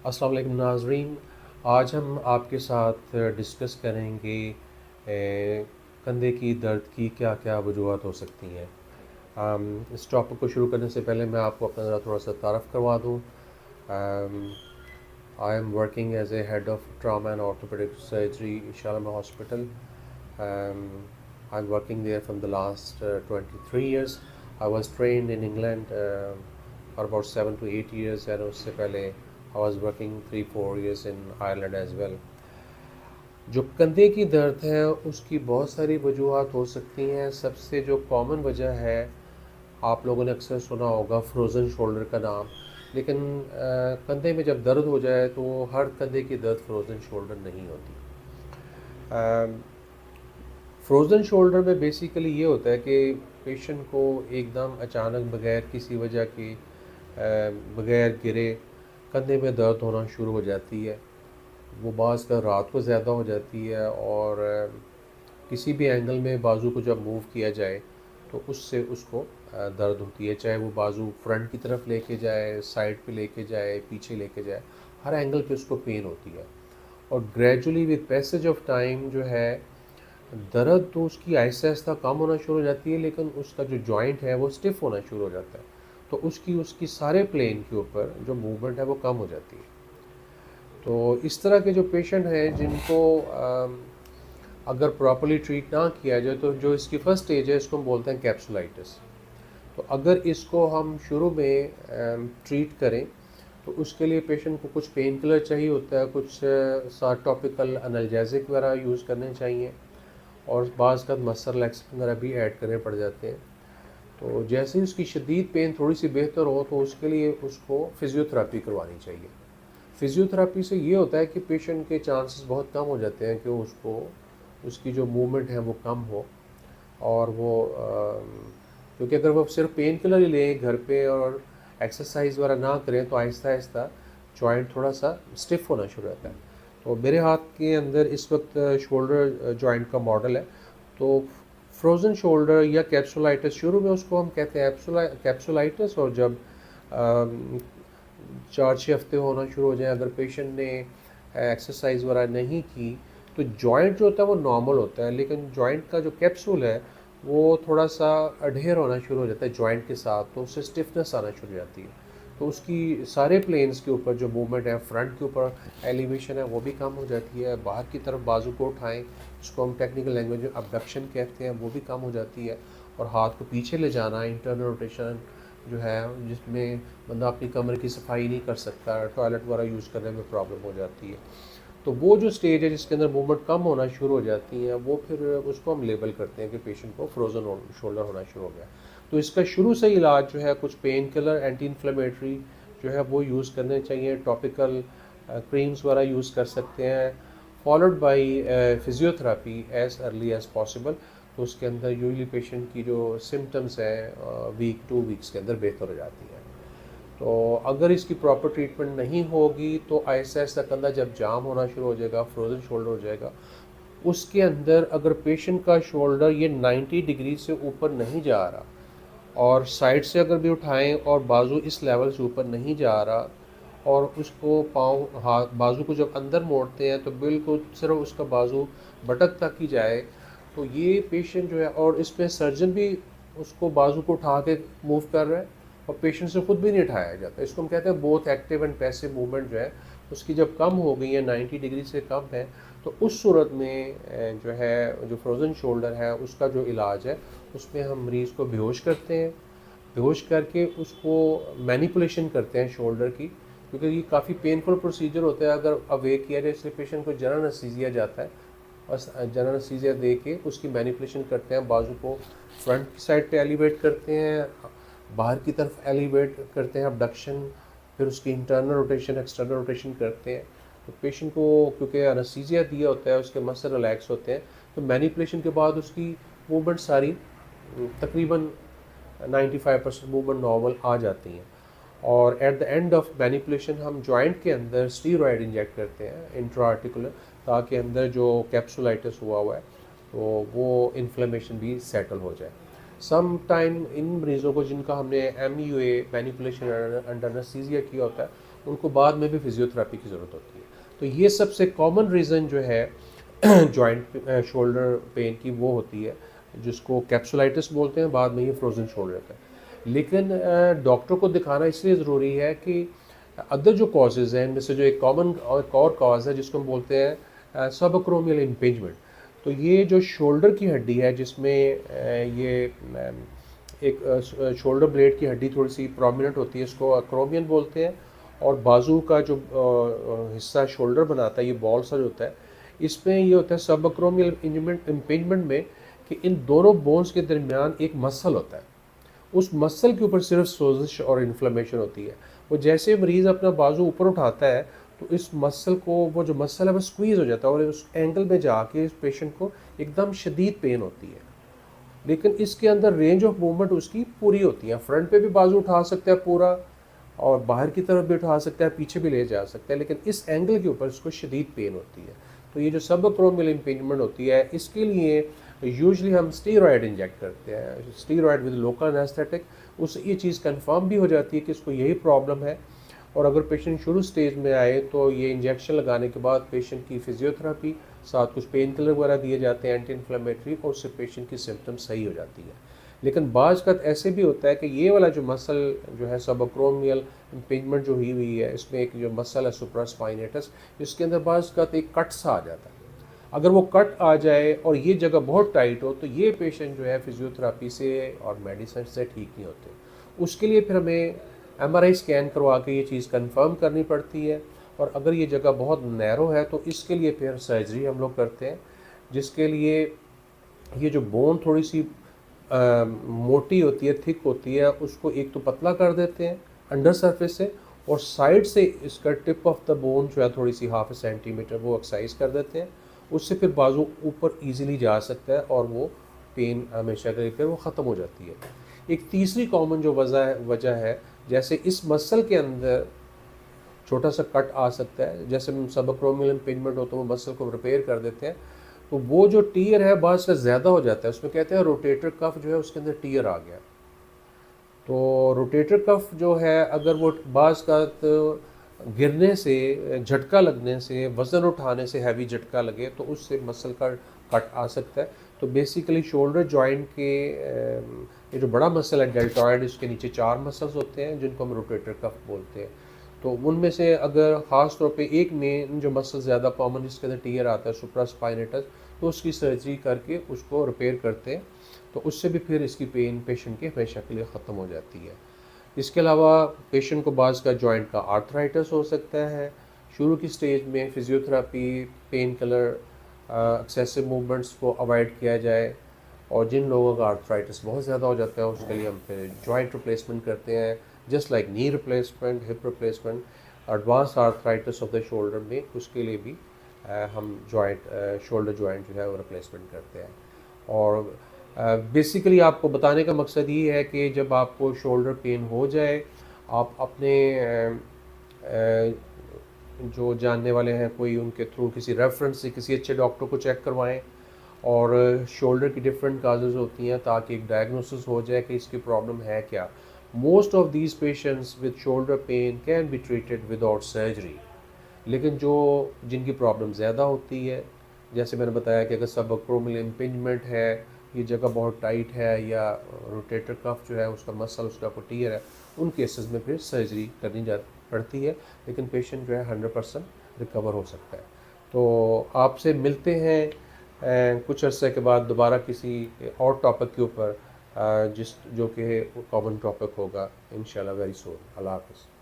अस्सलाम वालेकुम नाज़रीन। आज हम आपके साथ डिस्कस करेंगे कंधे की दर्द की क्या क्या वजूहत हो सकती हैं। इस टॉपिक को शुरू करने से पहले मैं आपको अपना ज़रा थोड़ा सा तारफ़ करवा दूँ। I am working as a head of trauma and orthopaedic surgery Shalamar hospital. I am working there from the last 23 years. I was trained in England for about 7 to 8 years, and उससे पहले I was working 3-4 years in Ireland as well. जो कंधे की दर्द है उसकी बहुत सारी वजूहत हो सकती हैं। सबसे जो कॉमन वजह है, आप लोगों ने अक्सर सुना होगा फ्रोज़न शोल्डर का नाम। लेकिन कंधे में जब दर्द हो जाए तो हर कंधे की दर्द फ्रोज़न शोल्डर नहीं होती। फ्रोज़न शोल्डर में बेसिकली ये होता है कि पेशेंट को एकदम अचानक बगैर किसी वजह के बगैर गिरे कंधे में दर्द होना शुरू हो जाती है। वो बाज़ का रात को ज़्यादा हो जाती है, और किसी भी एंगल में बाजू को जब मूव किया जाए तो उससे उसको दर्द होती है। चाहे वो बाजू फ्रंट की तरफ लेके जाए, साइड पे लेके जाए, पीछे लेके जाए, हर एंगल पे उसको पेन होती है। और gradually with passage of time जो है, दर्द तो उसकी आहिस्ता आहिस्ता कम होना शुरू हो जाती है, लेकिन उसका जो जॉइंट है वो स्टिफ होना शुरू हो जाता है। तो उसकी उसकी सारे प्लेन के ऊपर जो मूवमेंट है वो कम हो जाती है। तो इस तरह के जो पेशेंट हैं जिनको अगर प्रॉपर्ली ट्रीट ना किया जाए तो जो इसकी फ़र्स्ट स्टेज है इसको हम बोलते हैं कैप्सुलाइटिस। तो अगर इसको हम शुरू में ट्रीट करें तो उसके लिए पेशेंट को कुछ पेन किलर चाहिए होता है, कुछ सा टॉपिकल एनाल्जेसिक वगैरह यूज़ करने चाहिए, और बाज़ का मसल रिलैक्सेशन वगैरह भी ऐड करने पड़ जाते हैं। तो जैसे ही उसकी शदीद पेन थोड़ी सी बेहतर हो तो उसके लिए उसको फ़िज़ियोथेरेपी करवानी चाहिए। फ़िज़ियोथेरेपी से ये होता है कि पेशेंट के चांसेस बहुत कम हो जाते हैं कि उसको उसकी जो मूवमेंट है वो कम हो। और वो क्योंकि अगर वो सिर्फ पेन किलर ही लें घर पे और एक्सरसाइज वगैरह ना करें तो आहिस्ता आहिस्ता जॉइंट थोड़ा सा स्टिफ होना शुरू होता है। तो मेरे हाथ के अंदर इस वक्त शोल्डर जॉइंट का मॉडल है। तो फ्रोज़न शोल्डर या कैप्सुलाइटिस, शुरू में उसको हम कहते हैं कैप्सुलाइटिस, और जब 4-6 हफ्ते होना शुरू हो जाए, अगर पेशेंट ने एक्सरसाइज वगैरह नहीं की, तो जॉइंट जो होता है वो नॉर्मल होता है, लेकिन जॉइंट का जो कैप्सूल है वो थोड़ा सा अडेयर होना शुरू हो जाता है जॉइंट के साथ, तो उससे स्टिफनेस आना शुरू हो जाती है। तो उसकी सारे प्लेन्स के ऊपर जो मूवमेंट है, फ्रंट के ऊपर एलिवेशन है वो भी कम हो जाती है। बाहर की तरफ बाजू को उठाएं, उसको हम टेक्निकल लैंग्वेज में अबडक्शन कहते हैं, वो भी कम हो जाती है। और हाथ को पीछे ले जाना, इंटरनल रोटेशन जो है, जिसमें बंदा अपनी कमर की सफाई नहीं कर सकता, टॉयलेट वगैरह यूज़ करने में प्रॉब्लम हो जाती है। तो वो जो स्टेज है जिसके अंदर मूवमेंट कम होना शुरू हो जाती है, वो फिर उसको हम लेबल करते हैं कि पेशेंट को फ्रोज़न शोल्डर होना शुरू हो गया। तो इसका शुरू से इलाज जो है, कुछ पेन किलर, एंटी इन्फ्लेमेटरी जो है वो यूज़ करने चाहिए, टॉपिकल क्रीम्स वगैरह यूज़ कर सकते हैं, followed by physiotherapy as early as possible. तो उसके अंदर यूजली पेशेंट की जो सिम्टम्स हैं वीक 2 वीक्स के अंदर बेहतर हो जाती है। तो अगर इसकी प्रॉपर ट्रीटमेंट नहीं होगी तो ऐसा ऐसा कंधा जब जाम होना शुरू हो जाएगा, फ्रोज़न शोल्डर हो जाएगा। उसके अंदर अगर पेशेंट का शोल्डर ये 90 डिग्री से ऊपर नहीं जा रहा, और साइड से अगर भी उठाएं और बाजू इस लेवल से ऊपर नहीं जा रहा, और उसको पाँव हाथ बाजू को जब अंदर मोड़ते हैं तो बिल्कुल सिर्फ उसका बाजू बटक तक ही जाए, तो ये पेशेंट जो है, और इसमें सर्जन भी उसको बाजू को उठा के मूव कर रहा है और पेशेंट से खुद भी नहीं उठाया जाता। इसको हम कहते हैं both active and passive movement जो है उसकी जब कम हो गई है, 90 डिग्री से कम है, तो उस सूरत में जो है, जो फ्रोज़न शोल्डर है उसका जो इलाज है उसमें हम मरीज़ को बेहोश करते हैं। बेहोश करके उसको मैनिपुलेशन करते हैं शोल्डर की, क्योंकि ये काफ़ी पेनफुल प्रोसीजर होता है। अगर अवेक किया जाए इसलिए पेशेंट को जनरल एनेस्थीसिया जाता है, और जनरल एनेस्थीसिया दे के उसकी मैनिपुलेशन करते हैं। बाजू को फ्रंट की साइड पे एलिवेट करते हैं, बाहर की तरफ एलिवेट करते हैं, अबडक्शन, फिर उसकी इंटरनल रोटेशन, एक्सटर्नल रोटेशन करते हैं। तो पेशेंट को क्योंकि एनेस्थीसिया दिया होता है, उसके मसल रिलैक्स होते हैं, तो मैनिपुलेशन के बाद उसकी मूवमेंट सारी तकरीबन 95% मूवमेंट नॉर्मल आ जाती हैं। और at the end of manipulation हम जॉइंट के अंदर स्टीरॉयड इंजेक्ट करते हैं इंट्रा आर्टिकुलर, ताकि अंदर जो कैप्सुलाइटिस हुआ है तो वो इन्फ्लेमेशन भी सेटल हो जाए। सम टाइम इन मरीज़ों को जिनका हमने MUA मैनिपुलेशन अंडर एनेस्थीसिया किया होता है, उनको बाद में भी फिजियोथेरेपी की ज़रूरत होती है। तो ये सबसे कॉमन रीज़न जो है जॉइंट शोल्डर पेन की वो होती है, जिसको कैप्सुलाइटिस बोलते हैं, बाद में ये फ्रोज़न शोल्डर होता है। लेकिन डॉक्टर को दिखाना इसलिए ज़रूरी है कि अदर जो कॉजेज़ हैं इनमें से जो एक और कॉज़ है जिसको हम बोलते हैं सबक्रोमियल इम्पिंजमेंट। तो ये जो शोल्डर की हड्डी है जिसमें ये एक शोल्डर ब्लेड की हड्डी थोड़ी सी प्रोमिनेंट होती है, इसको अक्रोमियन बोलते हैं। और बाजू का जो हिस्सा शोल्डर बनाता है, ये बॉल सा जो होता है, इसमें ये होता है सब अक्रोमियल इम्पिंजमेंट में कि इन दोनों बोन्स के दरमियान एक मसल होता है। उस मसल के ऊपर सिर्फ सोजिश और इन्फ्लेमेशन होती है। वो जैसे मरीज़ अपना बाजू ऊपर उठाता है तो इस मसल को, वो जो मसल है वो स्क्वीज़ हो जाता है और उस एंगल में जाके इस पेशेंट को एकदम शदीद पेन होती है। लेकिन इसके अंदर रेंज ऑफ मूवमेंट उसकी पूरी होती है, फ्रंट पे भी बाजू उठा सकता है पूरा, और बाहर की तरफ भी उठा सकता है, पीछे भी ले जा सकता है, लेकिन इस एंगल के ऊपर उसको शदीद पेन होती है। तो ये जो सबक्रोमियल इम्पिंजमेंट होती है, इसके लिए यूजुअली हम स्टीरॉयड इंजेक्ट करते हैं, स्टीरॉयड विद लोकल एनेस्थेटिक। उससे ये चीज़ कंफर्म भी हो जाती है कि इसको यही प्रॉब्लम है। और अगर पेशेंट शुरू स्टेज में आए तो ये इंजेक्शन लगाने के बाद पेशेंट की फिजियोथेरेपी, साथ कुछ पेन किलर वगैरह दिए जाते हैं एंटी इन्फ्लेमेटरी, और उससे पेशेंट की सिम्टम सही हो जाती है। लेकिन बाज़ का ऐसे भी होता है कि ये वाला जो मसल जो है सबक्रोमियल इम्पिंजमेंट जो हुई है, इसमें एक जो मसल है सुप्रास्पाइनेटस, इसके अंदर बाज़ का एक कट सा आ जाता है। अगर वो कट आ जाए और ये जगह बहुत टाइट हो तो ये पेशेंट जो है फिजियोथेरेपी से और मेडिसिन से ठीक नहीं होते। उसके लिए फिर हमें एमआरआई स्कैन करवा के ये चीज़ कंफर्म करनी पड़ती है। और अगर ये जगह बहुत नैरो है तो इसके लिए फिर सर्जरी हम लोग करते हैं, जिसके लिए ये जो बोन थोड़ी सी मोटी होती है, थिक होती है, उसको एक तो पतला कर देते हैं अंडर सरफेस से, और साइड से इसका टिप ऑफ द बोन जो है थोड़ी सी हाफ सेंटीमीटर वो एक्सरसाइज कर देते हैं। उससे फिर बाजू ऊपर इजीली जा सकता है और वो पेन हमेशा के लिए फिर वो ख़त्म हो जाती है। एक तीसरी कॉमन जो वजह है, जैसे इस मसल के अंदर छोटा सा कट आ सकता है, जैसे सबक्रोमियल इम्पिंजमेंट हो तो वो मसल को रिपेयर कर देते हैं, तो वो जो टीयर है बाज़ का ज़्यादा हो जाता है, उसमें कहते हैं रोटेटर कफ जो है उसके अंदर टीयर आ गया। तो रोटेटर कफ जो है अगर वो बाज़ का गिरने से, झटका लगने से, वज़न उठाने से हैवी झटका लगे तो उससे मसल का कट आ सकता है। तो बेसिकली शोल्डर जॉइंट के ये जो बड़ा मसल है डेल्टॉइड, इसके नीचे 4 मसल्स होते हैं जिनको हम रोटेटर कफ बोलते हैं। तो उनमें से अगर ख़ास तौर पे एक में जो मसल ज़्यादा कॉमन जिसके अंदर टीयर आता है सुप्रास्पाइनेटस, तो उसकी सर्जरी करके उसको रिपेयर करते हैं, तो उससे भी फिर इसकी पेन पेशेंट के हमेशा के लिए ख़त्म हो जाती है। इसके अलावा पेशेंट को बाज़ का जॉइंट का आर्थराइटिस हो सकता है। शुरू की स्टेज में physiotherapy, pain killer, excessive movements को अवॉइड किया जाए। और जिन लोगों का आर्थराइटिस बहुत ज़्यादा हो जाता है उसके लिए हम फिर जॉइंट रिप्लेसमेंट करते हैं, just like knee replacement, hip replacement. Advance arthritis of the shoulder में उसके लिए भी हम शोल्डर जॉइंट जो है वो रिप्लेसमेंट करते हैं। और बेसिकली आपको बताने का मकसद ये है कि जब आपको शोल्डर पेन हो जाए, आप अपने जो जानने वाले हैं कोई, उनके थ्रू किसी रेफरेंस से किसी अच्छे डॉक्टर को चेक करवाएं। और शोल्डर की डिफरेंट काजेज़ होती हैं ताकि एक डायग्नोसिस हो जाए कि इसकी प्रॉब्लम है क्या। Most of these patients with shoulder pain can be treated without surgery. लेकिन जिनकी प्रॉब्लम ज़्यादा होती है, जैसे मैंने बताया कि अगर सबक्रोमियल इम्पिंजमेंट है, ये जगह बहुत टाइट है, या रोटेटर कफ जो है उसका मसल, उसका टीयर है, उन केसेस में फिर सर्जरी करनी पड़ती है। लेकिन पेशेंट जो है 100% रिकवर हो सकता है। तो आपसे मिलते हैं कुछ अर्से के बाद दोबारा किसी और टॉपिक के ऊपर, जो कि कॉमन टॉपिक होगा इंशाल्लाह वेरी सून। अल्लाह हाफ़िज़।